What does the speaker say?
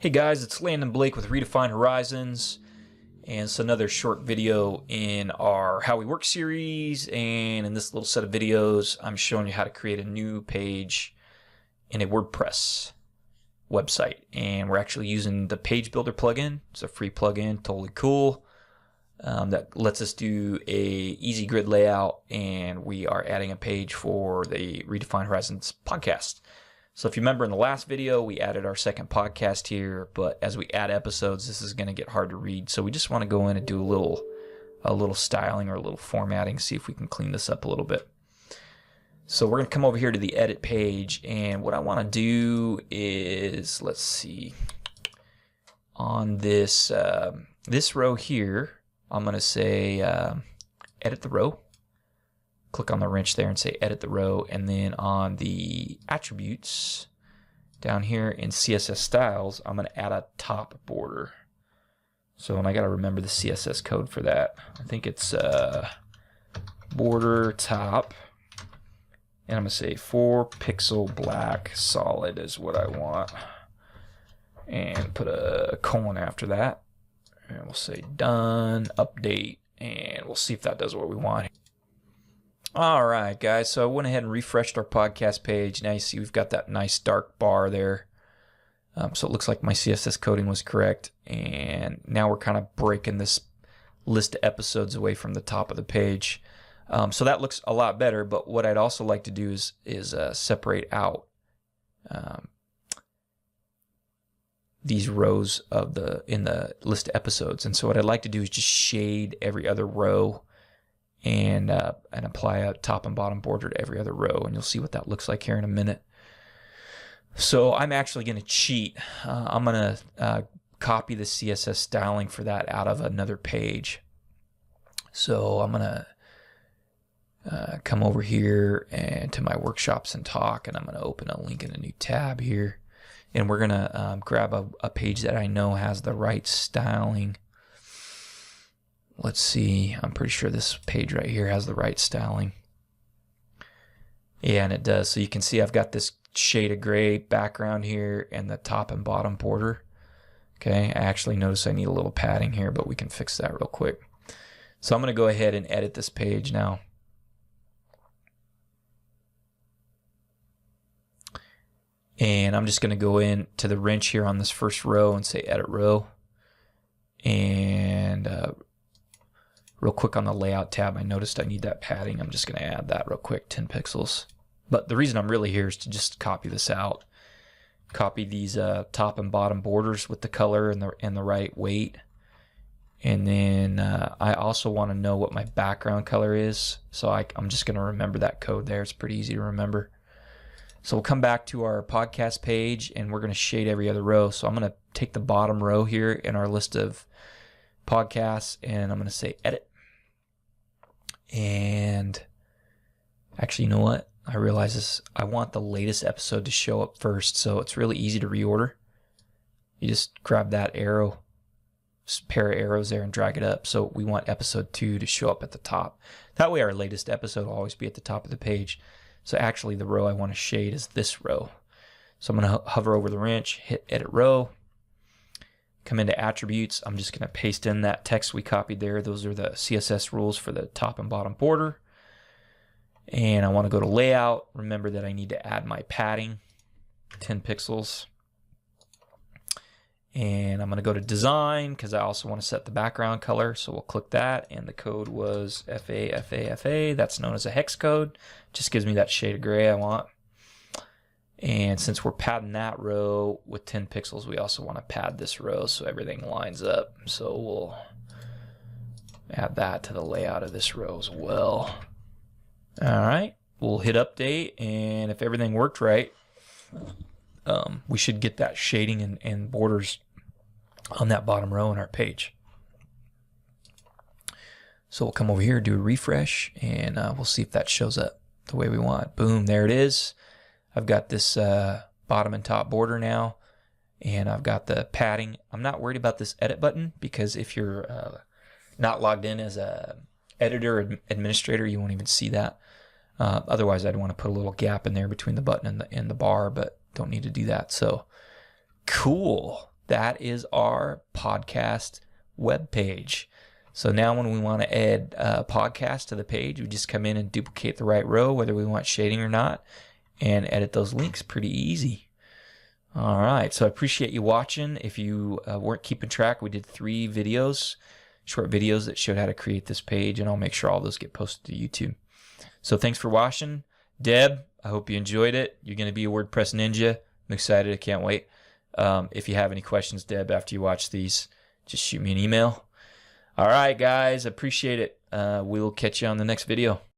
Hey guys, it's Landon Blake with Redefined Horizons, and it's another short video in our How We Work series. And in this little set of videos, I'm showing you how to create a new page in a WordPress website. And we're actually using the Page Builder plugin. It's a free plugin, totally cool. That lets us do a easy grid layout, and we are adding a page for the Redefined Horizons podcast. So if you remember in the last video, we added our second podcast here, but as we add episodes, this is going to get hard to read. So we just want to go in and do a little styling or a little formatting, see if we can clean this up a little bit. So we're going to come over here to the edit page, and what I want to do is, let's see, on this this row here, I'm going to say edit the row. Click on the wrench there and say edit the row, and then on the attributes down here in CSS styles, I'm going to add a top border. So, and I got to remember the CSS code for that. I think it's border top, and I'm going to say 4 pixel black solid is what I want, and put a colon after that, and we'll say done, update, and we'll see if that does what we want. Alright guys, so I went ahead and refreshed our podcast page. Now you see we've got that nice dark bar there. So it looks like my CSS coding was correct. And now we're kind of breaking this list of episodes away from the top of the page. So that looks a lot better, but what I'd also like to do is separate out these rows of in the list of episodes. And so what I'd like to do is just shade every other row and apply a top and bottom border to every other row, and you'll see what that looks like here in a minute. So I'm actually going to cheat. I'm going to copy the CSS styling for that out of another page. So I'm going to come over here and to my workshops and talk, and I'm going to open a link in a new tab here, and we're going to grab a page that I know has the right styling. Let's see, I'm pretty sure this page right here has the right styling. Yeah, and it does. So you can see I've got this shade of gray background here and the top and bottom border. Okay, I actually notice I need a little padding here, but we can fix that real quick. So I'm going to go ahead and edit this page now. And I'm just going to go in to the wrench here on this first row and say edit row. And real quick on the layout tab, I noticed I need that padding. I'm just going to add that real quick, 10 pixels. But the reason I'm really here is to just copy this out. Copy these top and bottom borders with the color and the right weight. And then I also want to know what my background color is. So I'm just going to remember that code there. It's pretty easy to remember. So we'll come back to our podcast page, and we're going to shade every other row. So I'm going to take the bottom row here in our list of podcasts, and I'm going to say edit. And actually, you know what? I realize this. I want the latest episode to show up first, so it's really easy to reorder. You just grab that arrow, pair of arrows there, and drag it up. So we want episode 2 to show up at the top. That way our latest episode will always be at the top of the page. So actually the row I want to shade is this row. So I'm going to hover over the wrench, hit edit row, come into attributes. I'm just going to paste in that text we copied there. Those are the CSS rules for the top and bottom border. And I want to go to layout. Remember that I need to add my padding, 10 pixels. And I'm going to go to design because I also want to set the background color. So we'll click that, and the code was FA. That's known as a hex code. Just gives me that shade of gray I want. And since we're padding that row with 10 pixels, we also want to pad this row so everything lines up. So we'll add that to the layout of this row as well. All right, we'll hit update, and if everything worked right, we should get that shading and borders on that bottom row in our page. So we'll come over here, do a refresh, and we'll see if that shows up the way we want. Boom, there it is. I've got this bottom and top border now, and I've got the padding. I'm not worried about this edit button because if you're not logged in as a editor or administrator, you won't even see that. Otherwise, I'd want to put a little gap in there between the button and the bar, but don't need to do that. So cool. that is our podcast web page. So now when we want to add a podcast to the page, we just come in and duplicate the right row, whether we want shading or not, and edit those links pretty easy. All right, so I appreciate you watching. If you weren't keeping track, we did 3 videos, short videos that showed how to create this page, and I'll make sure all those get posted to YouTube. So thanks for watching. Deb, I hope you enjoyed it. You're going to be a WordPress ninja. I'm excited. I can't wait. If you have any questions, Deb, after you watch these, just shoot me an email. All right, guys, appreciate it. We'll catch you on the next video.